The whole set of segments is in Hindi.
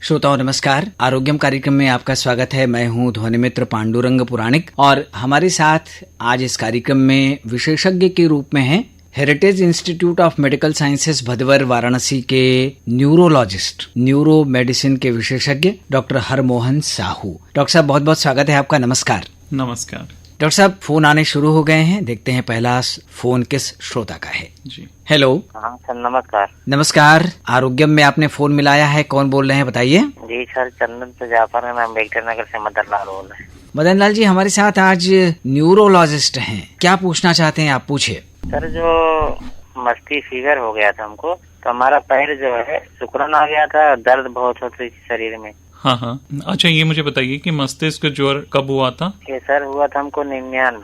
श्रोताओं नमस्कार। आरोग्यम कार्यक्रम में आपका स्वागत है। मैं हूं ध्वनि मित्र पांडुरंग पुराणिक और हमारे साथ आज इस कार्यक्रम में विशेषज्ञ के रूप में हैं heritage institute of medical sciences Bhadwar Varanasi के न्यूरोलॉजिस्ट, न्यूरो मेडिसिन के विशेषज्ञ डॉक्टर हरमोहन साहू। डॉक्टर साहब बहुत बहुत स्वागत है आपका। नमस्कार। नमस्कार डॉक्टर साहब, फोन आने शुरू हो गए हैं। देखते हैं पहला फोन किस श्रोता का है। जी हेलो। हाँ सर, नमस्कार। नमस्कार। आरोग्यम में आपने फोन मिलाया है, कौन बोल रहे हैं बताइए। जी सर, चंदन से जाफर है, मैं अम्बेडकर नगर से मदन लाल बोल रहे हैं। मदन लाल जी हमारे साथ आज न्यूरोलॉजिस्ट हैं, क्या पूछना चाहते हैं आप पूछिए। सर, जो मस्ती फीवर हो गया था हमको, तो हमारा पैर जो है सिकुड़न आ गया था, दर्द बहुत होती थी शरीर में। हाँ। अच्छा, ये मुझे बताइए कि मस्तिष्क ज्वर कब हुआ था? ये सर हुआ था हमको 99।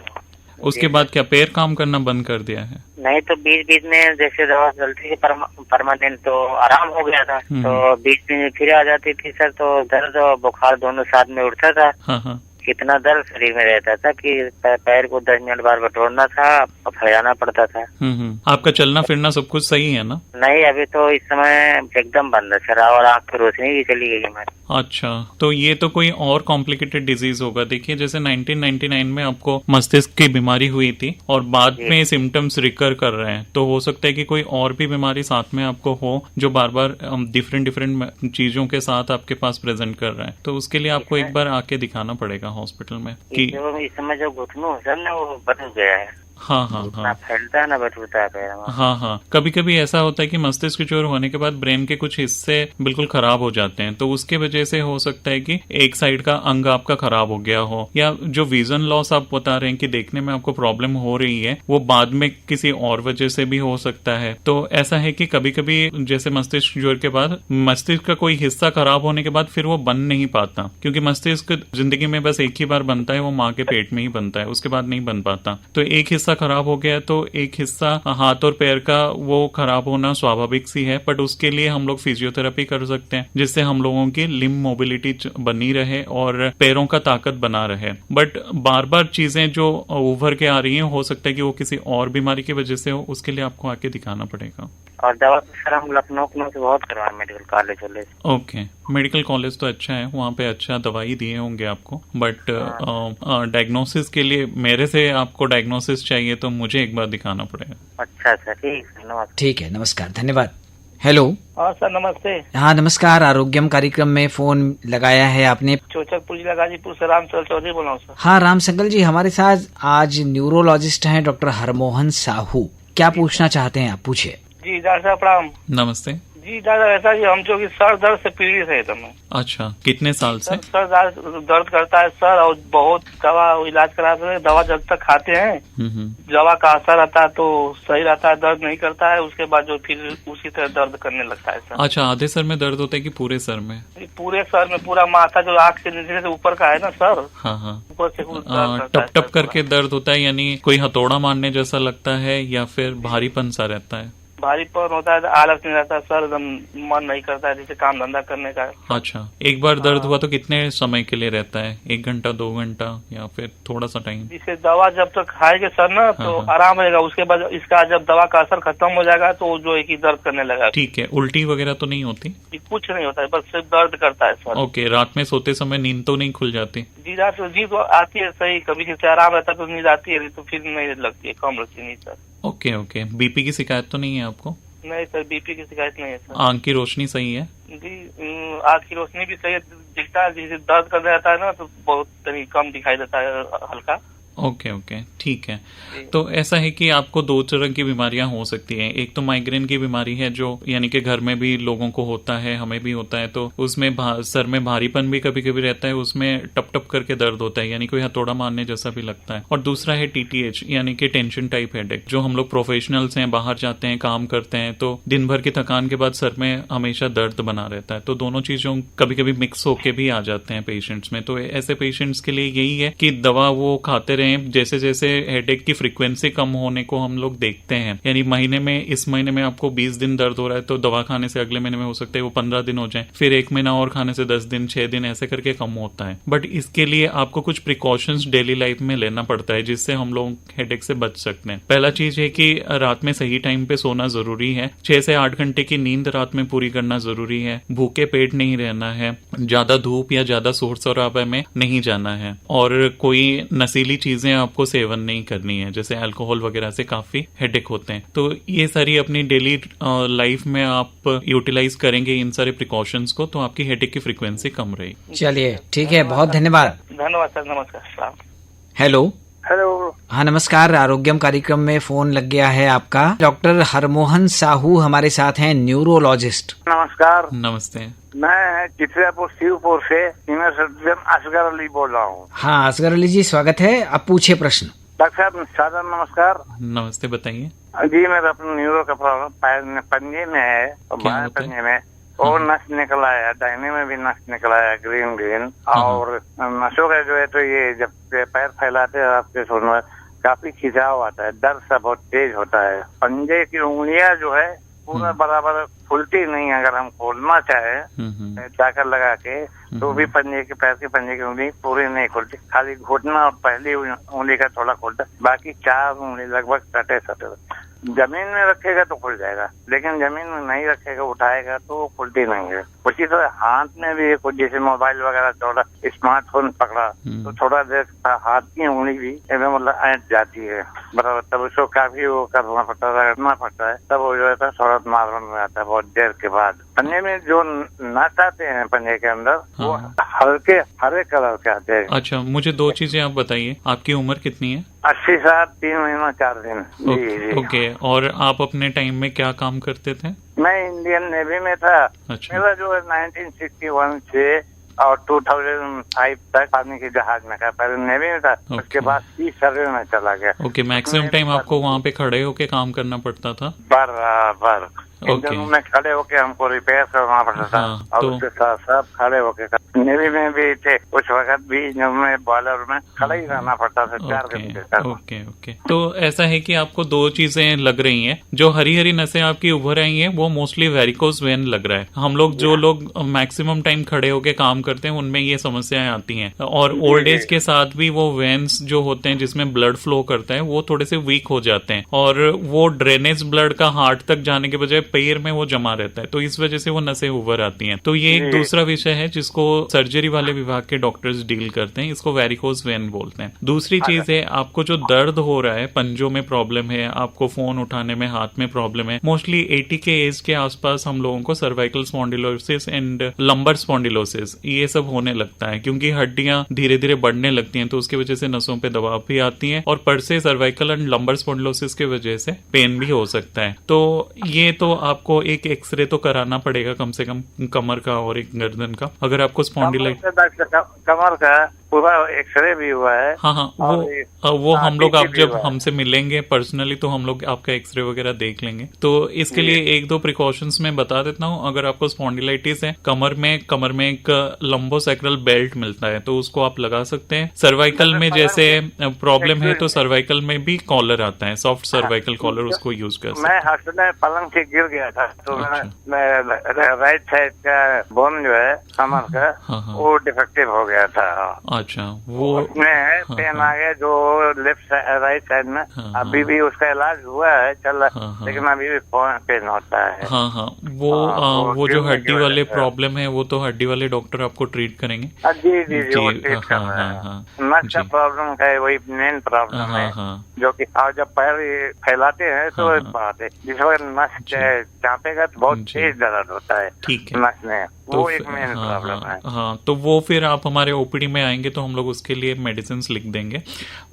उसके बाद क्या पैर काम करना बंद कर दिया है? नहीं, तो बीच बीच में जैसे दवा चलती थी परमानेंट, तो आराम हो गया था, तो बीच में फिर आ जाती थी सर, तो दर्द और बुखार दोनों साथ में उठता था। हाँ। कितना दर्द शरीर में रहता था कि पैर को 10 मिनट बार बटोरना था और फैलाना पड़ता था। आपका चलना फिरना सब कुछ सही है ना? नहीं, अभी तो इस समय एकदम बंद है सर, और आँख की रोशनी भी चली गई हमारी। अच्छा, तो ये तो कोई और कॉम्प्लिकेटेड डिजीज होगा। देखिए, जैसे 1999 में आपको मस्तिष्क की बीमारी हुई थी और बाद में सिम्टम्स रिकर कर रहे हैं, तो हो सकता है कि कोई और भी बीमारी साथ में आपको हो जो बार बार डिफरेंट चीजों के साथ आपके पास प्रेजेंट कर रहा है। तो उसके लिए आपको एक बार आके दिखाना पड़ेगा हॉस्पिटल में कि जो इस समय जो घुटनों है सर ना, वो बदल गया है। हाँ। ना फैलता है ना बटूता है पैर। हाँ। कभी कभी ऐसा होता है कि मस्तिष्क ज्वर होने के बाद ब्रेन के कुछ हिस्से बिल्कुल खराब हो जाते हैं, तो उसके वजह से हो सकता है कि एक साइड का अंग आपका खराब हो गया हो, या जो विजन लॉस आप बता रहे हैं कि देखने में आपको प्रॉब्लम हो रही है, वो बाद में किसी और वजह से भी हो सकता है। तो ऐसा है कि कभी कभी जैसे मस्तिष्क ज्वर के बाद मस्तिष्क का कोई हिस्सा खराब होने के बाद फिर वो बन नहीं पाता, क्योंकि मस्तिष्क जिंदगी में बस एक ही बार बनता है, वो माँ के पेट में ही बनता है, उसके बाद नहीं बन पाता। तो एक हिस्सा खराब हो गया तो एक हिस्सा हाथ और पैर का वो खराब होना स्वाभाविक सी है, बट उसके लिए हम लोग फिजियोथेरेपी कर सकते हैं, जिससे हम लोगों की लिम्ब मोबिलिटी बनी रहे और पैरों का ताकत बना रहे। बट बार बार चीजें जो उभर के आ रही हैं, हो सकता है कि वो किसी और बीमारी की वजह से हो, उसके लिए आपको आके दिखाना पड़ेगा। और दवा सर हम लखनऊ से बहुत करवाए, मेडिकल कॉलेज वाले। ओके, मेडिकल कॉलेज तो अच्छा है, वहाँ पे अच्छा दवाई दिए होंगे आपको, बट डायग्नोसिस के लिए मेरे से आपको डायग्नोसिस चाहिए तो मुझे एक बार दिखाना पड़ेगा। अच्छा सर, ठीक है, नमस्कार। ठीक है, नमस्कार, धन्यवाद। हेलो। हाँ सर, नमस्ते। हाँ नमस्कार। आरोग्यम कार्यक्रम में फोन लगाया है आपने। चोचकपुर जिला गाजीपुर से राम चौधरी बोल रहा हूँ सर। हाँ राम संकल जी, हमारे साथ आज न्यूरोलॉजिस्ट हैं डॉक्टर हरमोहन साहू। क्या पूछना चाहते हैं आप पूछिए। जी डॉक्टर साहब प्रणाम। नमस्ते जी डॉक्टर, ऐसा जी हम जो कि सर दर्द से पीड़ित है एकदम। अच्छा, कितने साल से? सर दर्द करता है सर, और बहुत दवा इलाज कराते हैं, दवा जब तक खाते हैं दवा का असर आता है तो सही रहता है, दर्द नहीं करता है, उसके बाद जो फिर उसी तरह दर्द करने लगता है सर। अच्छा, आधे सर में दर्द होता है कि पूरे सर में? पूरे सर में, पूरा माथा जो आँख के नीचे से ऊपर का है ना सर। हाँ। ऊपर से टप टप करके दर्द होता है, यानी कोई हथौड़ा मारने जैसा लगता है या फिर भारीपन सा रहता है? भारीपन होता है, आलस नहीं रहता सर, एकदम मन नहीं करता है जैसे काम धंधा करने का। अच्छा, एक बार दर्द हुआ तो कितने समय के लिए रहता है? 1 घंटा 2 घंटा या फिर थोड़ा सा टाइम? इसे दवा जब तक खाएंगे सर ना तो आराम रहेगा, उसके बाद इसका जब दवा का असर खत्म हो जाएगा तो जो है कि दर्द करने लगा। ठीक है, उल्टी वगैरह तो नहीं होती? कुछ नहीं होता है, बस सिर्फ दर्द करता है सर। ओके, रात में सोते समय नींद तो नहीं खुल जाती? जी रात जी तो आती है सही, कभी किसी आराम रहता है तो नींद आती है, तो फिर नहीं लगती है, कम लगती है नींद सर। ओके, बीपी की शिकायत तो नहीं है आपको? नहीं सर, बीपी की शिकायत नहीं है सर। आँख की रोशनी सही है? जी, आँख की रोशनी भी सही है, दिखता है जैसे दर्द कर रहता है ना तो बहुत कम दिखाई देता है, हल्का। ओके, ठीक है। तो ऐसा है कि आपको 2 तरह की बीमारियां हो सकती हैं। एक तो माइग्रेन की बीमारी है, जो यानी कि घर में भी लोगों को होता है, हमें भी होता है, तो उसमें सर में भारीपन भी कभी कभी रहता है, उसमें टप टप करके दर्द होता है, यानी कोई हथौड़ा मारने जैसा भी लगता है। और दूसरा है TTH, यानी कि टेंशन टाइप हेडेक, जो हम लोग प्रोफेशनल्स हैं, बाहर जाते हैं, काम करते हैं, तो दिन भर की थकान के बाद सर में हमेशा दर्द बना रहता है। तो दोनों चीजों कभी कभी मिक्स होके भी आ जाते हैं पेशेंट्स में। तो ऐसे पेशेंट्स के लिए यही है कि दवा वो खाते रहे हैं, जैसे जैसे हेडेक की फ्रीक्वेंसी कम होने को हम लोग देखते हैं, यानी इस महीने में आपको 20 दिन दर्द हो रहा है तो दवा खाने से अगले महीने में हो सकता है वो 15 दिन हो जाए, फिर 1 महीना और खाने से 10 दिन 6 दिन ऐसे करके कम होता है। बट इसके लिए आपको कुछ प्रिकॉशंस डेली लाइफ में लेना पड़ता है जिससे हम लोग हेडेक से बच सकते हैं। पहला चीज है कि रात में सही टाइम पे सोना जरूरी है। 6 से 8 घंटे की नींद रात में पूरी करना जरूरी है। भूखे पेट नहीं रहना है, ज्यादा धूप या ज्यादा शोर शराबे में नहीं जाना है, और कोई नशीली चीजें आपको सेवन नहीं करनी है, जैसे अल्कोहल वगैरह से काफी हेडेक होते हैं। तो ये सारी अपनी डेली लाइफ में आप यूटिलाइज करेंगे इन सारे प्रिकॉशंस को, तो आपकी हेडेक की फ्रीक्वेंसी कम रहेगी। चलिए ठीक है, बहुत धन्यवाद। धन्यवाद सर, नमस्कार। हेलो। हेलो। हाँ नमस्कार, आरोग्यम कार्यक्रम में फोन लग गया है आपका। डॉक्टर हरमोहन साहू हमारे साथ हैं, न्यूरोलॉजिस्ट। नमस्कार। नमस्ते। मैं चित्रियापुर शिवपुर से सीनियर सर्जन असगर अली बोल रहा हूँ। हाँ असगर अली जी, स्वागत है। अब पूछिए प्रश्न। डॉक्टर साहब सादर नमस्कार। नमस्ते, बताइए। जी मेरा अपना न्यूरो का प्रॉब्लम पैर में पंजे में है और बाएं पंजे में और नस निकला है, दाहिने में भी नस निकला है ग्रीन और नसों का जो है तो ये जब पैर फैलाते हैं आपके सुन में काफी खिंचाव आता है, दर्द सा बहुत तेज होता है। पंजे की उंगलियां जो है पूरा बराबर खुलती नहीं, अगर हम खोलना चाहे चाकर लगा के तो भी पैर के पंजे की उंगली पूरी नहीं खुलती, खाली घुटना और पहली उंगली का थोड़ा खुलता, बाकी 4 उंगली लगभग सटे सटे। जमीन में रखेगा तो खुल जाएगा, लेकिन जमीन में नहीं रखेगा उठाएगा तो खुलती नहीं है। उसी तरह हाथ में भी कुछ, जैसे मोबाइल वगैरह थोड़ा स्मार्टफोन पकड़ा तो थोड़ा देर हाथ की उंगली भी मतलब ऐंठ जाती है बराबर, तब उसको काफी वो करना पड़ता है, रगड़ना पड़ता है, तब वो जो है थोड़ा नॉर्मल में आता है बहुत देर के बाद। पंजे में जो नस आते हैं पंजे के अंदर वो हल्के हरे कलर के आते हैं। अच्छा, मुझे 2 चीजें आप बताइए, आपकी उम्र कितनी है? 80 साल 3 महीना 4 दिन। जी। ओके, और आप अपने टाइम में क्या काम करते थे? मैं इंडियन नेवी में था। अच्छा। मेरा जो है 1961 से और 2005 तक पानी के जहाज में था, पहले नेवी में था। उसके बाद सी सर्वे में चला गया। ओके, मैक्सिमम टाइम आपको वहाँ पे खड़े होके काम करना पड़ता था? बराबर। इंजन में खड़े होके हमको रिपेयर करना पड़ता था। और उसके साथ साथ खड़े होके नेवी में भी थे उस वक्त भी, जब मैं बॉयलर में खड़ा ही रहना पड़ता था 4 घंटे तक। ओके। तो ऐसा है कि आपको 2 चीजें लग रही हैं। जो हरी हरी नसें आपकी उभर आई हैं वो मोस्टली वेरिकोज वेन लग रहा है। हम लोग जो लोग मैक्सिमम टाइम खड़े होके काम करते हैं उनमें ये समस्याएं आती हैं, और ओल्ड एज के साथ भी वो वेन्स जो होते हैं जिसमें ब्लड फ्लो करता है वो थोड़े से वीक हो जाते हैं, और वो ड्रेनेज ब्लड का हार्ट तक जाने के बजाय पैर में वो जमा रहता है, तो इस वजह से वो नसें उभर आती हैं। तो ये एक दूसरा विषय है जिसको सर्जरी वाले विभाग के डॉक्टर्स डील करते हैं, इसको वेरिकोज वेन बोलते हैं। दूसरी चीज है, आपको जो दर्द हो रहा है, पंजों में प्रॉब्लम है, आपको फोन उठाने में हाथ में प्रॉब्लम है, मोस्टली 80 के एज के आसपास हम लोगों को cervical spondylosis and lumbar spondylosis ये सब होने लगता है, क्योंकि हड्डियां धीरे धीरे बढ़ने लगती हैं, तो उसकी वजह से नसों पे दबाव भी आती है, और पर से सर्वाइकल एंड लंबर स्पॉन्डिलोसिस की वजह से पेन भी हो सकता है। तो ये तो आपको एक एक्सरे तो कराना पड़ेगा कम से कम, कमर का और एक गर्दन का। अगर आपको स्पॉन्डिलाइट कमर का पूरा एक्सरे भी हुआ है। हाँ, वो हम लोग, आप जब हमसे मिलेंगे पर्सनली तो हम लोग आपका एक्सरे वगैरह देख लेंगे। तो इसके लिए 1-2 प्रिकॉशंस मैं बता देता हूँ। अगर आपको स्पॉन्डिलाइटिस है, कमर में एक लंबोसैक्रल बेल्ट मिलता है तो उसको आप लगा सकते हैं। सर्वाइकल में जैसे प्रॉब्लम है तो सर्वाइकल में भी कॉलर आता है, सॉफ्ट सर्वाइकल कॉलर, उसको यूज कर सकते हैं। मैं हॉस्पिटल पलंग से गिर गया था तो मैं राइट साइड का बोन जो है कमर का वो डिफेक्टिव हो गया था। अच्छा, वो उसमें पेन आ गया जो लेफ्ट राइट साइड में। अभी भी उसका इलाज हुआ है, चल रहा, लेकिन अभी भी पेन होता है। वो जो हड्डी वाले प्रॉब्लम है वो तो हड्डी वाले डॉक्टर आपको ट्रीट करेंगे। जी नस का प्रॉब्लम है, वही मेन प्रॉब्लम है जो कि जब पैर फैलाते हैं तो बात है, जिस वक्त नस चापेगा तो बहुत तेज दर्द होता है। ठीक है, नस में वो एक मेन प्रॉब्लम है। हाँ, तो वो फिर आप हमारे ओपीडी में आएंगे तो हम लोग उसके लिए मेडिसिन लिख देंगे।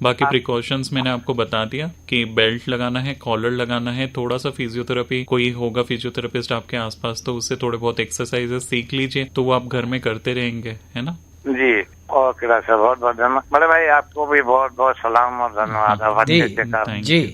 बाकी प्रिकॉशंस मैंने आपको बता दिया कि बेल्ट लगाना है, कॉलर लगाना है, थोड़ा सा फिजियोथेरेपी, कोई होगा फिजियोथेरेपिस्ट आपके आसपास तो उससे थोड़े बहुत एक्सरसाइजेस सीख लीजिए, तो वो आप घर में करते रहेंगे, है ना? जी, ओके सर, बहुत बहुत धन्यवाद। बड़े भाई आपको भी बहुत बहुत सलाम और धन्यवाद। जी,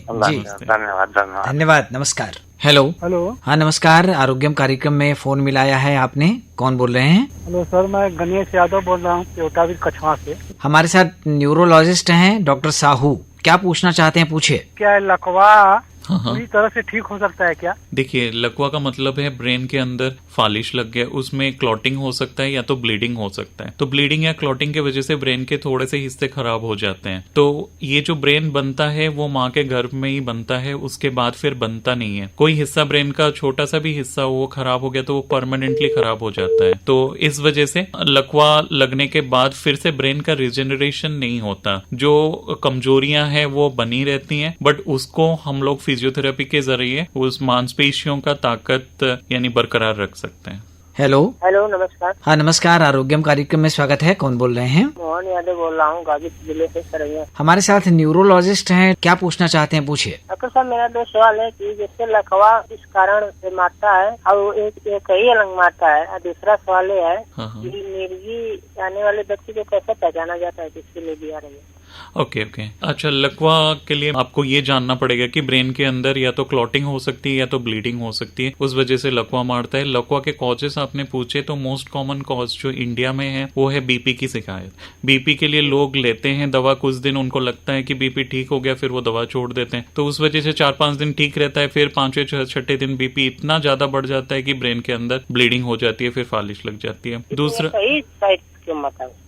धन्यवाद। नमस्कार। हेलो। हेलो। हाँ नमस्कार, आरोग्यम कार्यक्रम में फोन मिलाया है आपने, कौन बोल रहे हैं? हेलो सर, मैं गणेश यादव बोल रहा हूँ कोटावीर कछवा से। हमारे साथ न्यूरोलॉजिस्ट हैं डॉक्टर साहू, क्या पूछना चाहते हैं पूछिए। क्या लकवा पूरी तरह से ठीक हो सकता है क्या? देखिए, लकवा का मतलब है ब्रेन के अंदर फालिश लग गया, उसमें क्लॉटिंग हो सकता है या तो ब्लीडिंग हो सकता है। तो ब्लीडिंग या क्लॉटिंग की वजह से ब्रेन के थोड़े से हिस्से खराब हो जाते हैं। तो ये जो ब्रेन बनता है वो माँ के गर्भ में ही बनता है, उसके बाद फिर बनता नहीं है। कोई हिस्सा ब्रेन का छोटा सा भी हिस्सा वो खराब हो गया तो वो परमानेंटली खराब हो जाता है। तो इस वजह से लकवा लगने के बाद फिर से ब्रेन का रिजेनरेशन नहीं होता, जो कमजोरियां हैं वो बनी रहती हैं, बट उसको हम लोग फिजियोथेरेपी के जरिए उस मांसपेशियों का ताकत यानी बरकरार रख सकते हैं। हेलो। हेलो, नमस्कार। हाँ नमस्कार, आरोग्यम कार्यक्रम में स्वागत है, कौन बोल रहे हैं? मोहन यादव बोल रहा हूँ, गाजीपुर जिले से सरैया। हमारे साथ न्यूरोलॉजिस्ट हैं, क्या पूछना चाहते हैं पूछिए। डॉक्टर साहब, मेरा 2 सवाल है कि जैसे लकवा इस कारण से मारता है और एक ही अलग मारता है, और दूसरा सवाल ये है कि मिर्गी आने वाले बच्चे को कैसे पहचाना जाता है किसके लिए भी आ रही है? ओके। अच्छा, लकवा के लिए आपको ये जानना पड़ेगा कि ब्रेन के अंदर या तो क्लॉटिंग हो सकती है या तो ब्लीडिंग हो सकती है, उस वजह से लकवा मारता है। लकवा के कॉजेस आपने पूछे तो मोस्ट कॉमन कॉज जो इंडिया में है वो है बीपी की शिकायत। बीपी के लिए लोग लेते हैं दवा, कुछ दिन उनको लगता है कि बीपी ठीक हो गया, फिर वो दवा छोड़ देते हैं। तो उस वजह से 4-5 दिन ठीक रहता है, फिर 5वें-6वें दिन बीपी इतना ज्यादा बढ़ जाता है कि ब्रेन के अंदर ब्लीडिंग हो जाती है, फिर फालिश लग जाती है। दूसरा,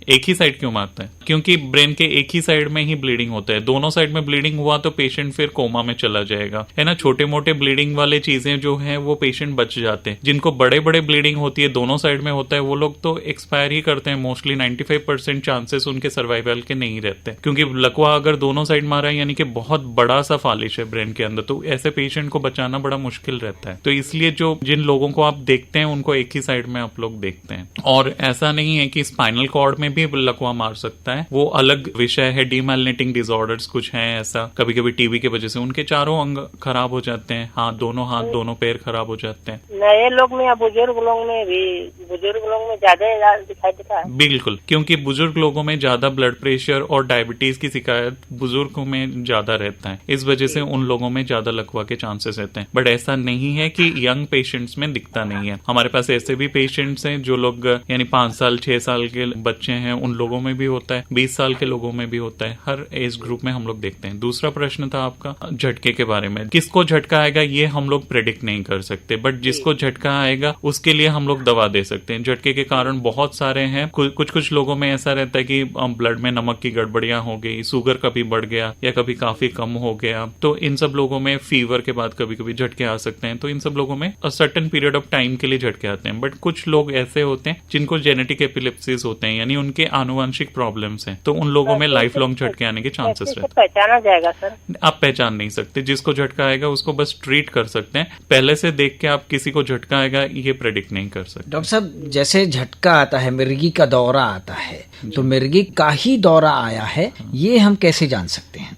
एक ही साइड क्यों मारता है? क्योंकि ब्रेन के एक ही साइड में ही ब्लीडिंग होता है। दोनों साइड में ब्लीडिंग हुआ तो पेशेंट फिर कोमा में चला जाएगा, है ना। छोटे मोटे ब्लीडिंग वाले चीजें जो हैं वो पेशेंट बच जाते हैं। जिनको बड़े बड़े ब्लीडिंग होती है, दोनों साइड में होता है, वो लोग तो एक्सपायर ही करते हैं। मोस्टली 95% चांसेस उनके सर्वाइवल के नहीं रहते, क्योंकि लकवा अगर दोनों साइड मारा है यानी कि बहुत बड़ा सा फालिश है ब्रेन के अंदर, तो ऐसे पेशेंट को बचाना बड़ा मुश्किल रहता है। तो इसलिए जिन लोगों को आप देखते हैं उनको एक ही साइड में आप लोग देखते हैं। और ऐसा नहीं है कि स्पाइनल कॉर्ड में भी लकवा मार सकता है, वो अलग विषय है। डीमाइलिनेटिंग डिसऑर्डर्स कुछ हैं ऐसा, कभी कभी टीबी की वजह से उनके चारों अंग खराब हो जाते हैं, हाथ दोनों पैर खराब हो जाते हैं। नए लोग में या बुजुर्ग लोग में ज्यादा दिखाई देता है? बिल्कुल, क्योंकि बुजुर्ग लोगों में ज्यादा ब्लड प्रेशर और डायबिटीज की शिकायत बुजुर्गों में ज्यादा रहता है, इस वजह से उन लोगों में ज्यादा लकवा के चांसेस रहते हैं। बट ऐसा नहीं है कि यंग पेशेंट्स में दिखता नहीं है। हमारे पास ऐसे भी पेशेंट्स हैं जो लोग यानी 5 साल 6 साल के बच्चे हैं, उन लोगों में भी होता है, 20 साल के लोगों में भी होता है, हर एज ग्रुप में हम लोग देखते हैं। दूसरा प्रश्न था आपका झटके के बारे में। किसको झटका आएगा ये हम लोग प्रेडिक्ट नहीं कर सकते, बट जिसको झटका आएगा उसके लिए हम लोग दवा दे सकते हैं। झटके के कारण बहुत सारे हैं। कुछ लोगों में ऐसा रहता है कि ब्लड में नमक की गड़बड़ियां हो गई, शुगर कभी बढ़ गया या कभी काफी कम हो गया, तो इन सब लोगों में फीवर के बाद कभी कभी झटके आ सकते हैं। तो इन सब लोगों में सर्टेन पीरियड ऑफ टाइम के लिए झटके आते हैं। बट कुछ लोग ऐसे होते हैं जिनको जेनेटिक एपिलेप्सिस होते हैं, यानी उनके आनुवंशिक प्रॉब्लम्स हैं, तो उन लोगों में लाइफ लॉन्ग झटके आने के चांसेस रहते हैं। पहचाना जाएगा सर? आप पहचान नहीं सकते। जिसको झटका आएगा उसको बस ट्रीट कर सकते हैं। पहले से देख के आप किसी को झटका आएगा ये प्रेडिक्ट नहीं कर सकते। डॉक्टर साहब, जैसे झटका आता है, मिर्गी का दौरा आता है, तो मिर्गी का ही दौरा आया है, ये हम कैसे जान सकते हैं?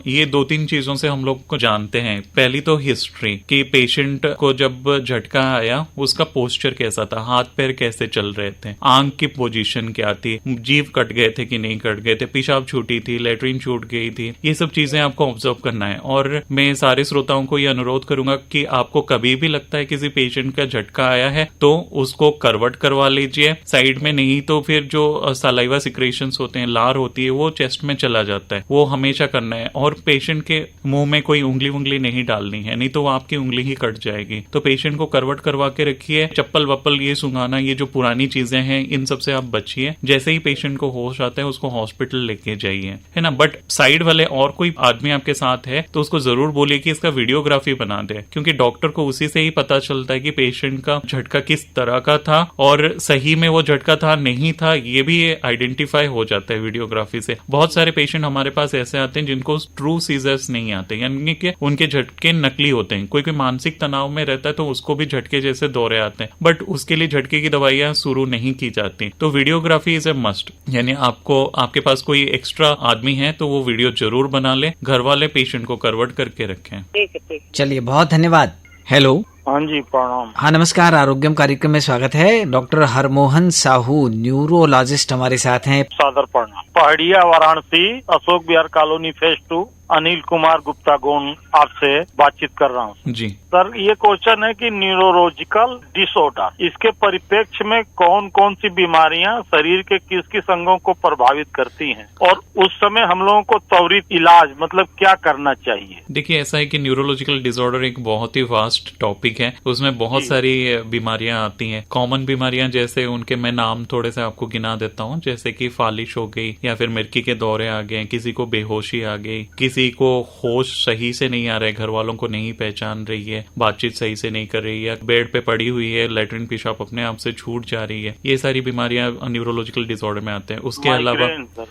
ये 2-3 चीजों से हम लोग को जानते हैं। पहली तो हिस्ट्री, कि पेशेंट को जब झटका आया उसका पोस्चर कैसा था, हाथ पैर कैसे चल रहे थे, आंख की पोजीशन क्या थी, जीभ कट गए थे कि नहीं कट गए थे, पेशाब छूटी थी, लेटरिन छूट गई थी, ये सब चीजें आपको ऑब्जर्व करना है। और मैं सारे श्रोताओं को ये अनुरोध करूंगा कि आपको कभी भी लगता है किसी पेशेंट का झटका आया है तो उसको करवट करवा लीजिए साइड में, नहीं तो फिर जो सलाइवा सिक्रेशंस होते हैं, लार होती है, वो चेस्ट में चला जाता है, वो हमेशा करना है। और पेशेंट के मुंह में कोई उंगली नहीं डालनी है, नहीं तो आपकी उंगली ही कट जाएगी। तो पेशेंट को करवट करवा के रखिए। चप्पल वप्पल ये सुंघाना, ये जो पुरानी चीजें हैं, इन सब से आप बचिए। जैसे ही पेशेंट को होश आता है उसको हॉस्पिटल लेके जाइए, है ना। बट साइड वाले और कोई आदमी आपके साथ है तो उसको जरूर बोलिए कि इसका वीडियोग्राफी बना दे, क्योंकि डॉक्टर को उसी से ही पता चलता है कि पेशेंट का झटका किस तरह का था और सही में वो झटका था नहीं था, ये भी आइडेंटिफाई हो जाता है वीडियोग्राफी से। बहुत सारे पेशेंट हमारे पास ऐसे आते हैं जिनको ट्रू सीजर्स नहीं आते, यानी कि उनके झटके नकली होते हैं। कोई मानसिक तनाव में रहता है तो उसको भी झटके जैसे दौरे आते हैं, बट उसके लिए झटके की दवाइयां शुरू नहीं की जाती। तो वीडियोग्राफी इज ए मस्ट, यानी आपके पास कोई एक्स्ट्रा आदमी है तो वो वीडियो जरूर बना ले, घर वाले पेशेंट को करवट करके रखें। ठीक है। चलिए, बहुत धन्यवाद। हेलो। हाँ जी, प्रणाम। हाँ नमस्कार, आरोग्यम कार्यक्रम में स्वागत है। डॉक्टर हरमोहन साहू न्यूरोलॉजिस्ट हमारे साथ हैं। सादर प्रणाम। पहाड़िया वाराणसी, अशोक विहार कॉलोनी फेज 2, अनिल कुमार गुप्ता गोंड आपसे बातचीत कर रहा हूँ जी। सर, ये क्वेश्चन है कि न्यूरोलॉजिकल डिसऑर्डर, इसके परिप्रेक्ष्य में कौन कौन सी बीमारियां शरीर के किस किस अंगों को प्रभावित करती हैं, और उस समय हम लोगों को त्वरित इलाज मतलब क्या करना चाहिए? देखिए, ऐसा है कि न्यूरोलॉजिकल डिसऑर्डर एक बहुत ही वास्ट टॉपिक है, उसमें बहुत सारी बीमारियां आती हैं। कॉमन बीमारियां जैसे उनके मैं नाम थोड़े से आपको गिना देता हूँ, जैसे कि फालिश हो गई, या फिर मिर्की के दौरे आ गए, किसी को बेहोशी आ गई, किसी को होश सही से नहीं आ रहा है, घर वालों को नहीं पहचान रही है, बातचीत सही से नहीं कर रही है, बेड पे पड़ी हुई है, लैट्रिन पेशाब अपने आप से छूट जा रही है, ये सारी बीमारियां न्यूरोलॉजिकल डिसऑर्डर में आते हैं। उसके अलावा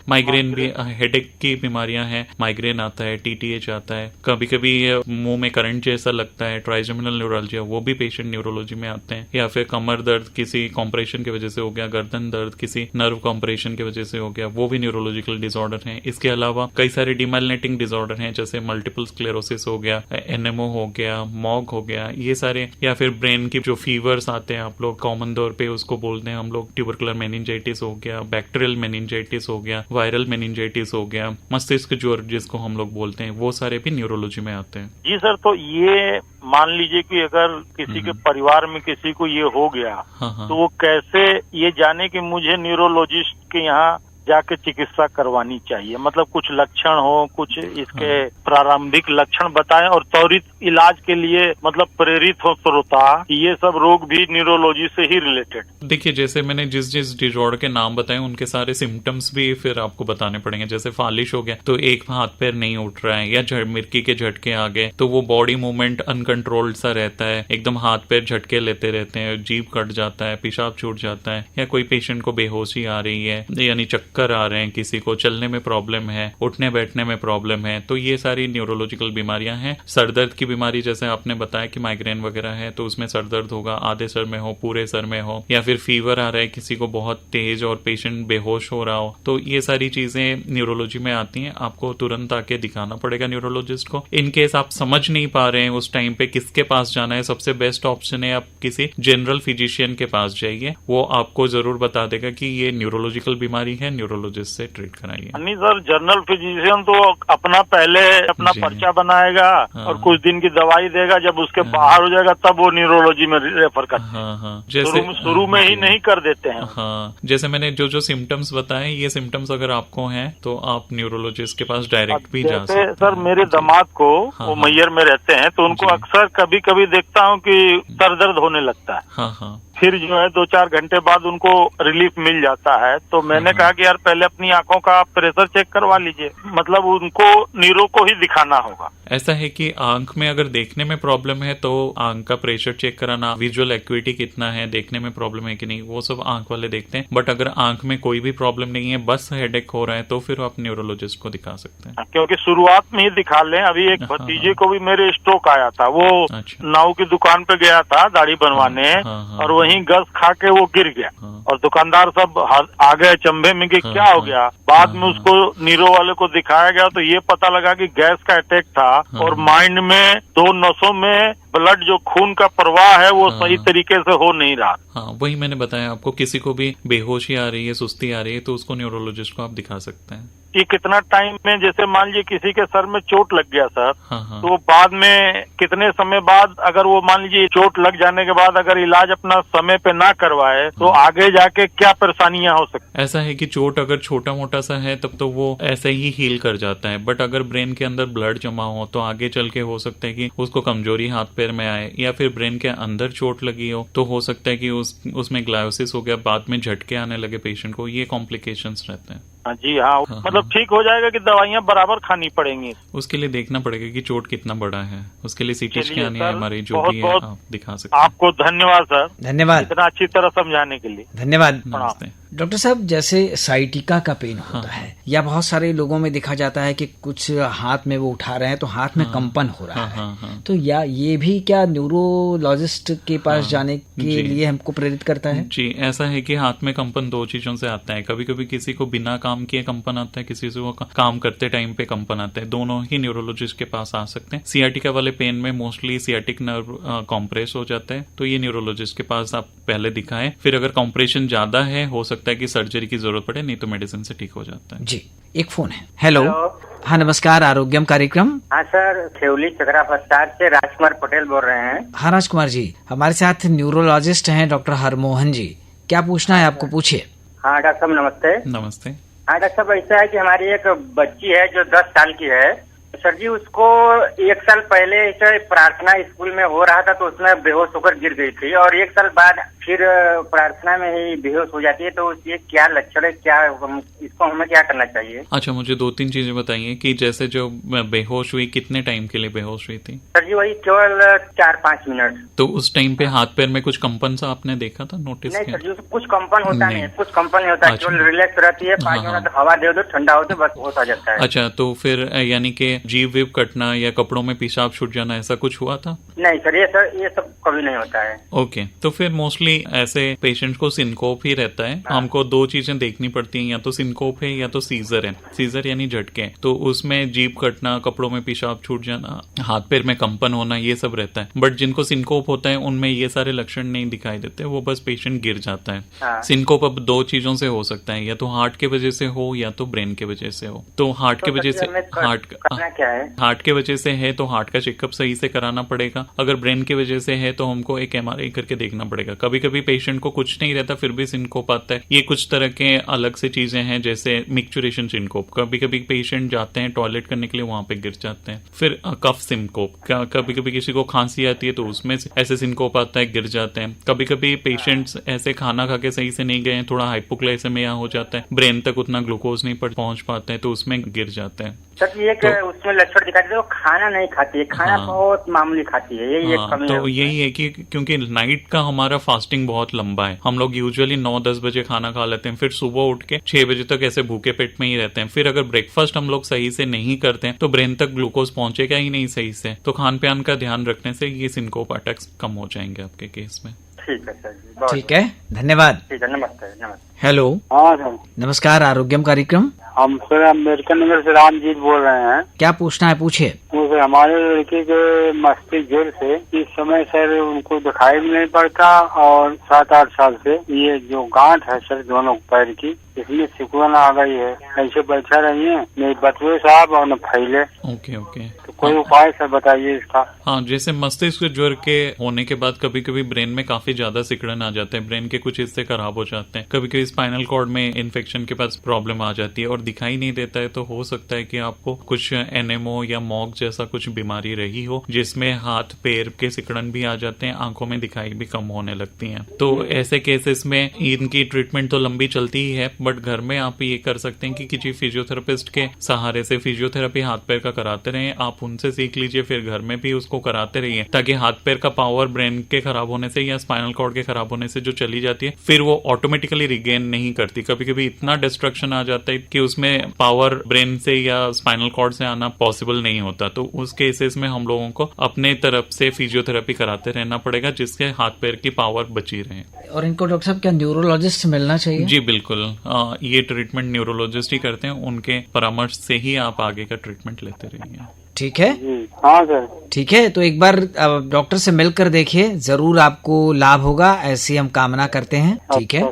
माइग्रेन भी, हेडेक की बीमारियां हैं, माइग्रेन आता है, टीटीएच आता है, कभी कभी मुंह में करंट जैसा लगता है, ट्राइजेमिनल न्यूरल्जिया, वो भी पेशेंट न्यूरोलॉजी में आते हैं। या फिर कमर दर्द किसी कॉम्प्रेशन की वजह से हो गया, गर्दन दर्द किसी नर्व कॉम्प्रेशन की वजह से हो गया, वो भी न्यूरोलॉजिकल डिसऑर्डर है। इसके अलावा कई सारे डिमाइलिनेटिंग डिसऑर्डर हैं, जैसे मल्टीपल स्क्लेरोसिस हो गया, एनएमओ हो गया, मॉग हो गया, ये सारे। या फिर ब्रेन की जो फीवर्स आते हैं, आप लोग कॉमन तौर पे उसको बोलते हैं हम लोग, ट्यूबरकुलर मेनिंजाइटिस हो गया, बैक्टीरियल मेनिंजाइटिस हो गया, वायरल मेनिंजाइटिस हो गया, मस्तिष्क ज्वर जिसको हम लोग बोलते हैं, वो सारे भी न्यूरोलॉजी में आते हैं। जी सर, तो ये मान लीजिए कि अगर किसी के परिवार में किसी को ये हो गया, तो वो कैसे ये जाने कि मुझे न्यूरोलॉजिस्ट के यहाँ जाके चिकित्सा करवानी चाहिए? मतलब कुछ लक्षण हो, कुछ इसके प्रारंभिक लक्षण बताएं और त्वरित इलाज के लिए मतलब प्रेरित हो श्रोता कि ये सब रोग भी न्यूरोलॉजी से ही रिलेटेड। देखिए, जैसे मैंने जिस जिस डिसऑर्डर के नाम बताए उनके सारे सिम्टम्स भी फिर आपको बताने पड़ेंगे। जैसे फालिश हो गया तो एक हाथ पैर नहीं उठ रहा है, या मिर्की के झटके आ गए तो वो बॉडी मूवमेंट अनकंट्रोल्ड सा रहता है, एकदम हाथ पैर झटके लेते रहते हैं, जीभ कट जाता है, पेशाब छूट जाता है, या कोई पेशेंट को बेहोशी आ रही है, यानी चक्कर आ रहे हैं, किसी को चलने में प्रॉब्लम है, उठने बैठने में प्रॉब्लम है, तो ये सारी न्यूरोलॉजिकल बीमारियां हैं। सरदर्द की बीमारी जैसे आपने बताया कि माइग्रेन वगैरह है, तो उसमें सरदर्द होगा, आधे सर में हो, पूरे सर में हो, या फिर फीवर आ रहा है किसी को बहुत तेज और पेशेंट बेहोश हो रहा हो, तो ये सारी चीजें न्यूरोलॉजी में आती हैं। आपको तुरंत आके दिखाना पड़ेगा न्यूरोलॉजिस्ट को। इनकेस आप समझ नहीं पा रहे हैं उस टाइम पे किसके पास जाना है, सबसे बेस्ट ऑप्शन है आप किसी जनरल फिजिशियन के पास जाइए, वो आपको जरूर बता देगा कि ये न्यूरोलॉजिकल बीमारी है, न्यूरोलॉजिस्ट से ट्रीट कराइए। नहीं सर, जनरल फिजिशियन तो अपना पहले अपना पर्चा बनाएगा और कुछ दिन की दवाई देगा, जब उसके बाहर हो जाएगा तब वो न्यूरोलॉजी में रेफर करते हैं। जैसे शुरू में ही नहीं कर देते हैं। हाँ, जैसे मैंने जो जो सिम्टम्स बताए, ये सिम्टम्स अगर आपको हैं तो आप न्यूरोलॉजिस्ट के पास डायरेक्ट भी जा सकते हैं। सर, मेरे दामाद को वो मैयर में रहते हैं, तो उनको अक्सर कभी कभी देखता हूँ कि सर दर्द होने लगता है। हाँ। फिर जो है 2-4 घंटे बाद उनको रिलीफ मिल जाता है। तो मैंने कहा कि यार पहले अपनी आंखों का प्रेशर चेक करवा लीजिए, मतलब उनको न्यूरो को ही दिखाना होगा। ऐसा है कि आंख में अगर देखने में प्रॉब्लम है तो आंख का प्रेशर चेक कराना, विजुअल एक्यूटी कितना है, देखने में प्रॉब्लम है कि नहीं, वो सब आंख वाले देखते हैं। बट अगर आंख में कोई भी प्रॉब्लम नहीं है, बस हेडेक हो रहा है, तो फिर आप न्यूरोलॉजिस्ट को दिखा सकते हैं। क्योंकि शुरुआत में ही दिखा लें। अभी एक भतीजे को भी मेरे स्ट्रोक आया था, वो नाऊ की दुकान पे गया था दाढ़ी बनवाने, और वहीं गस खा के वो गिर गया, और दुकानदार सब आ गए चंबे में कि क्या हो गया। बाद में उसको नीरो वाले को दिखाया गया तो ये पता लगा कि गैस का अटैक था, और माइंड में 2 नसों में ब्लड जो खून का प्रवाह है वो सही तरीके से हो नहीं रहा। हाँ, वही मैंने बताया आपको, किसी को भी बेहोशी आ रही है, सुस्ती आ रही है, तो उसको न्यूरोलॉजिस्ट को आप दिखा सकते हैं। कि कितना टाइम में, जैसे मान लीजिए किसी के सर में चोट लग गया सर, तो बाद में कितने समय बाद, अगर वो मान लीजिए चोट लग जाने के बाद अगर इलाज अपना समय पे ना करवाए तो आगे जाके क्या परेशानियां हो सकती? ऐसा है कि चोट अगर छोटा मोटा सा है तब तो वो ऐसे ही हील कर जाता है, बट अगर ब्रेन के अंदर ब्लड जमा हो तो आगे चल के हो सकता है कि उसको कमजोरी हाथ पैर में आए, या फिर ब्रेन के अंदर चोट लगी हो तो हो सकता है कि उसमें ग्लायोसिस हो गया, बाद में झटके आने लगे पेशेंट को, ये कॉम्प्लिकेशंस रहते हैं। जी हाँ, मतलब ठीक हो जाएगा कि दवाइयाँ बराबर खानी पड़ेंगी? उसके लिए देखना पड़ेगा कि चोट कितना बड़ा है, उसके लिए सीटी स्कैन या हमारी जो भी है आप दिखा सकते हैं। आपको धन्यवाद सर, धन्यवाद इतना अच्छी तरह समझाने के लिए, धन्यवाद। डॉक्टर साहब, जैसे साइटिका का पेन होता है, या बहुत सारे लोगों में देखा जाता है कि कुछ हाथ में वो उठा रहे हैं तो हाथ में कंपन हो रहा है, तो या ये भी क्या न्यूरोलॉजिस्ट के पास जाने के लिए हमको प्रेरित करता है? जी, ऐसा है कि हाथ में कंपन 2 चीजों से आता है। कभी कभी किसी को बिना काम किए कंपन आता है, किसी को काम करते टाइम पे कंपन आता है, दोनों ही न्यूरोलॉजिस्ट के पास आ सकते हैं। सियाटिका वाले पेन में मोस्टली सियाटिक नर्व कॉम्प्रेस हो जाता है, तो ये न्यूरोलॉजिस्ट के पास आप पहले दिखाएं। फिर अगर कॉम्प्रेशन ज्यादा है, हो सकता सकता है कि सर्जरी की जरूरत पड़े, नहीं तो मेडिसिन से ठीक हो जाता है। जी, एक फोन है। हेलो। हाँ, नमस्कार, आरोग्यम कार्यक्रम। हाँ सर, खेवली चकरा प्रसाद से राजकुमार पटेल बोल रहे हैं। हाँ राजकुमार जी, हमारे साथ न्यूरोलॉजिस्ट हैं डॉक्टर हरमोहन जी। क्या पूछना है आपको, पूछिए। हाँ डॉक्टर साहब नमस्ते। नमस्ते। हाँ डॉक्टर साहब, ऐसा है कि हमारी एक बच्ची है जो 10 साल की है। सर जी, उसको 1 साल पहले ऐसे प्रार्थना स्कूल में हो रहा था तो उसमें बेहोश होकर गिर गई थी, और 1 साल बाद फिर प्रार्थना में ही बेहोश हो जाती है। तो ये क्या लक्षण है, क्या इसको हमें क्या करना चाहिए? अच्छा, मुझे 2-3 चीजें बताइए कि जैसे जो बेहोश हुई, कितने टाइम के लिए बेहोश हुई थी? सर जी, वही केवल 4-5 मिनट। तो उस टाइम पे हाथ पैर में कुछ कंपन सा आपने देखा था, नोटिस नहीं किया? सर जी, कुछ कंपन होता नहीं है, कुछ कंपन नहीं होता है, केवल रिलैक्स रहती है। 5 मिनट हवा दे दो, ठंडा हो तो बस होश आ जाता है। अच्छा, तो फिर यानी कि जीभ वीप कटना या कपड़ों में पेशाब छूट जाना, ऐसा कुछ हुआ था? नहीं सर, ये सब कभी नहीं होता है। ओके, तो फिर मोस्टली ऐसे पेशेंट को सिनकोप ही रहता है। हमको 2 चीजें देखनी पड़ती हैं, या तो सिनकोप है या तो सीजर है। सीजर यानी झटके, तो उसमें जीभ कटना, कपड़ों में पेशाब छूट जाना, हाथ पैर में कंपन होना, ये सब रहता है। बट जिनको सिनकोप होता है उनमें ये सारे लक्षण नहीं दिखाई देते, वो बस पेशेंट गिर जाता है। सिनकोप अब 2 चीजों से हो सकता है, या तो हार्ट के वजह से हो या तो ब्रेन के वजह से हो। तो हार्ट के वजह से हार्ट के वजह से है तो हार्ट का चेकअप सही से कराना पड़ेगा। अगर ब्रेन की वजह से है तो हमको एक MRI करके देखना पड़ेगा। कभी कभी पेशेंट को कुछ नहीं रहता फिर भी सिनकोप आता है। ये कुछ तरह के अलग से चीजें हैं, जैसे मिक्चुरेशन सिनकोप। कभी कभी पेशेंट जाते हैं टॉयलेट करने के लिए, वहां पे गिर जाते हैं। फिर कफ सिनकोप, कभी कभी किसी को खांसी आती है तो उसमें ऐसे सिनकोप आता है, गिर जाते हैं। कभी कभी पेशेंट्स ऐसे खाना खा के सही से नहीं गए, थोड़ा हाइपोग्लाइसेमिया हो जाता है, ब्रेन तक उतना ग्लूकोज नहीं पहुंच पाते हैं तो उसमें गिर जाते हैं। सर ये उसमें लक्षण दिखाते हैं, वो खाना नहीं खाती है, खाना बहुत मामूली खाती है, यही एक कमी है। तो यही है कि क्योंकि नाइट का हमारा फास्टिंग बहुत लंबा है, हम लोग यूजुअली 9-10 बजे खाना खा लेते हैं, फिर सुबह उठ के 6 बजे तक ऐसे भूखे पेट में ही रहते हैं। फिर अगर ब्रेकफास्ट हम लोग सही से नहीं करते हैं तो ब्रेन तक ग्लूकोज पहुंचेगा ही नहीं सही से। तो खान पान का ध्यान रखने से ये सिनकोप अटैक्स कम हो जाएंगे आपके केस में। ठीक है सर जी, ठीक है, धन्यवाद। ठीक है, नमस्ते। हेलो। हाँ सर, नमस्कार, आरोग्यम कार्यक्रम। हम सर अम्बेडकर नगर से रामजीत बोल रहे हैं। क्या पूछना है, पूछिए। तो सर हमारे लड़के के मस्तिष्क ज्वर से इस समय सर उनको दिखाई भी नहीं पड़ता, और 7-8 साल से ये जो गांठ है सर दोनों पैर की, इसमें सिकुड़न आ गई है। ऐसे बैठा रही है, नहीं बतवे साहब और न फैले। ओके। तो कोई उपाय सर बताइए इसका। हाँ, जैसे मस्तिष्क ज्वर के होने के बाद कभी कभी ब्रेन में काफी ज्यादा सिकुड़न आ जाते हैं, ब्रेन के कुछ हिस्से खराब हो जाते हैं, कभी कभी स्पाइनल कॉर्ड में इन्फेक्शन के पास प्रॉब्लम आ जाती है और दिखाई नहीं देता है। तो हो सकता है कि आपको कुछ एनेमो या मॉग जैसा कुछ बीमारी रही हो, जिसमें हाथ पैर के सिकुड़न भी आ जाते हैं, आंखों में दिखाई भी कम होने लगती है। तो ऐसे केसेस में इनकी ट्रीटमेंट तो लंबी चलती ही है, बट घर में आप ये कर सकते हैं कि किसी फिजियोथेरेपिस्ट के सहारे से फिजियोथेरेपी हाथ पैर का कराते रहें। आप उनसे सीख लीजिए, फिर घर में भी उसको कराते रहिए, ताकि हाथ पैर का पावर ब्रेन के खराब होने से या स्पाइनल कॉर्ड के खराब होने से जो चली जाती है, फिर वो ऑटोमेटिकली रिगेन नहीं करती। कभी कभी इतना डिस्ट्रक्शन आ जाता है कि उसमें पावर ब्रेन से या स्पाइनल कॉर्ड से आना पॉसिबल नहीं होता। तो उस केसेस में हम लोगों को अपने तरफ से फिजियोथेरेपी कराते रहना पड़ेगा, जिससे हाथ पैर की पावर बची रहे। और इनको डॉक्टर साहब क्या न्यूरोलॉजिस्ट मिलना चाहिए? जी बिल्कुल, ये ट्रीटमेंट न्यूरोलॉजिस्ट ही करते हैं, उनके परामर्श से ही आप आगे का ट्रीटमेंट लेते रहिए। ठीक है। हाँ सर, ठीक है। तो एक बार डॉक्टर से मिलकर देखिए, जरूर आपको लाभ होगा, ऐसी हम कामना करते हैं। ठीक है,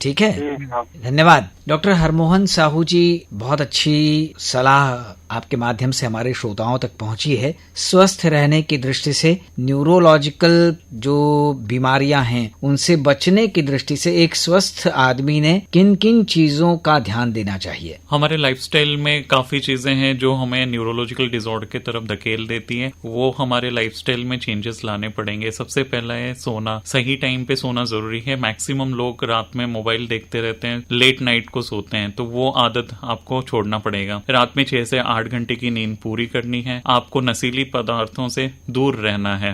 ठीक है, धन्यवाद। डॉक्टर हरमोहन साहू जी, बहुत अच्छी सलाह आपके माध्यम से हमारे श्रोताओं तक पहुंची है। स्वस्थ रहने की दृष्टि से न्यूरोलॉजिकल जो बीमारियां हैं उनसे बचने की दृष्टि से एक स्वस्थ आदमी ने किन किन चीजों का ध्यान देना चाहिए? हमारे लाइफस्टाइल में काफी चीजें हैं जो हमें न्यूरोलॉजिकल डिसऑर्डर की तरफ धकेल देती हैं, वो हमारे लाइफस्टाइल में चेंजेस लाने पड़ेंगे। सबसे पहला है सोना। सही टाइम पे सोना जरूरी है। मैक्सिमम लोग रात में मोबाइल देखते रहते हैं, लेट नाइट को सोते हैं, तो वो आदत आपको छोड़ना पड़ेगा। रात में 6 से 8 घंटे की नींद पूरी करनी है। आपको नशीली पदार्थों से दूर रहना है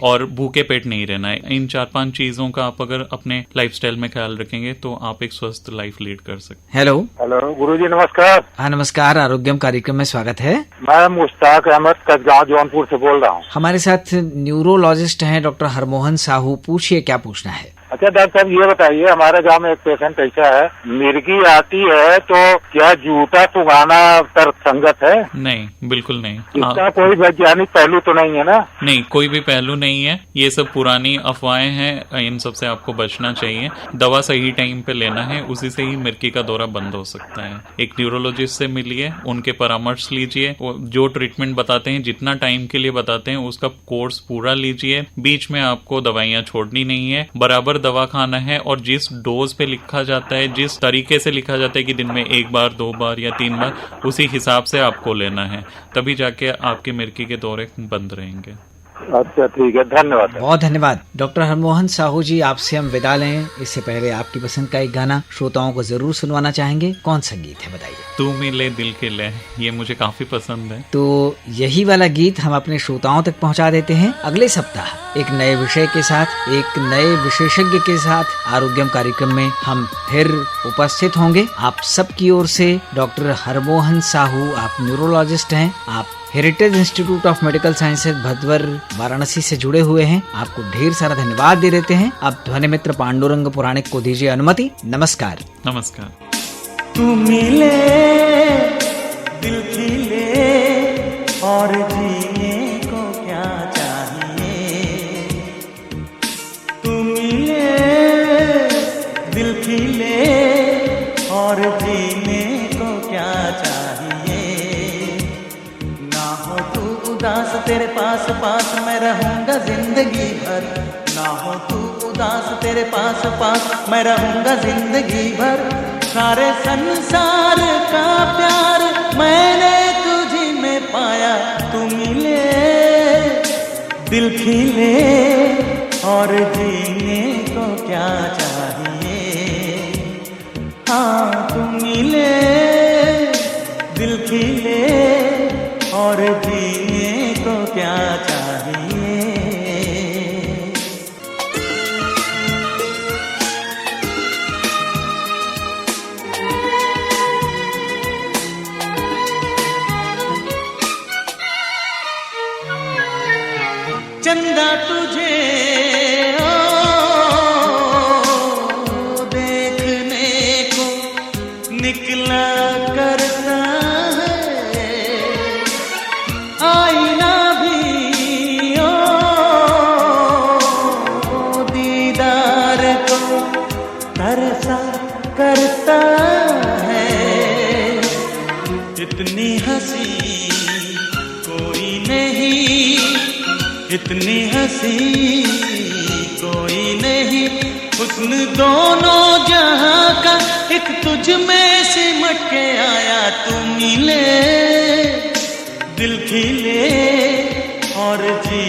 और भूखे पेट नहीं रहना है। इन 4-5 चीजों का आप अगर अपने लाइफस्टाइल में ख्याल रखेंगे तो आप एक स्वस्थ लाइफ लीड कर सकते। हेलो गुरुजी, नमस्कार। हाँ नमस्कार, आरोग्यम कार्यक्रम में स्वागत है। मैं मुश्ताक अहमद कसगांव जौनपुर से बोल रहा हूँ। हमारे साथ न्यूरोलॉजिस्ट हैं डॉक्टर हरमोहन साहू। पूछिए, क्या पूछना है? अच्छा डॉक्टर साहब ये बताइए, हमारे गांव में एक पेशेंट ऐसा है, मिर्गी आती है तो क्या जूता सुखाना तर्क संगत है? नहीं, बिल्कुल नहीं। इसका कोई वैज्ञानिक पहलू तो नहीं है ना? नहीं, कोई भी पहलू नहीं है। ये सब पुरानी अफवाहें हैं, इन सब से आपको बचना चाहिए। दवा सही टाइम पे लेना है, उसी से ही मिर्गी का दौरा बंद हो सकता है। एक न्यूरोलॉजिस्ट से मिलिए, उनके परामर्श लीजिए, जो ट्रीटमेंट बताते हैं, जितना टाइम के लिए बताते हैं उसका कोर्स पूरा लीजिए। बीच में आपको दवाइयां छोड़नी नहीं है, बराबर दवा खाना है, और जिस डोज पे लिखा जाता है, जिस तरीके से लिखा जाता है कि दिन में 1 बार 2 बार या 3 बार, उसी हिसाब से आपको लेना है, तभी जाके आपके मिर्गी के दौरे बंद रहेंगे। अच्छा ठीक है, धन्यवाद। बहुत धन्यवाद डॉक्टर हरमोहन साहू जी। आपसे हम विदा लें, इससे पहले आपकी पसंद का एक गाना श्रोताओं को जरूर सुनवाना चाहेंगे। कौन सा गीत है बताइए? तू मिले दिल के ले, ये मुझे काफी पसंद है। तो यही वाला गीत हम अपने श्रोताओं तक पहुंचा देते हैं। अगले सप्ताह एक नए विषय के साथ, एक नए विशेषज्ञ के साथ आरोग्यम कार्यक्रम में हम फिर उपस्थित होंगे। आप सबकी ओर से डॉक्टर हरमोहन साहू, आप न्यूरोलॉजिस्ट हैं, आप heritage institute of medical sciences Bhadwar Varanasi से जुड़े हुए हैं, आपको ढेर सारा धन्यवाद दे देते हैं। अब ध्वनि मित्र पांडुरंग पुराणिक को दीजिए अनुमति। नमस्कार। नमस्कार। तू मिले दिल खिले और जीने को क्या चाहिए, तू मिले दिल खिले और जीने को क्या चाहिए, ना हो तू उदास तेरे पास पास मैं रहूंगा जिंदगी भर, ना हो तू उदास तेरे पास पास मैं रहूंगा जिंदगी भर, सारे संसार का प्यार मैंने तुझी में पाया, तू मिले दिल खिले और जीने को क्या चाहिए, हाँ तू मिले दिल खिले और जीने को क्या चाहिए। चंदा तुझे देखने को निकला करता है, आईना भी दीदार को तरसा करता है, इतनी हंसी कोई नहीं, इतनी हंसी कोई नहीं, हुस्न दोनों जहां का एक तुझ में सिमट के आया, तू मिले दिल खिले और जी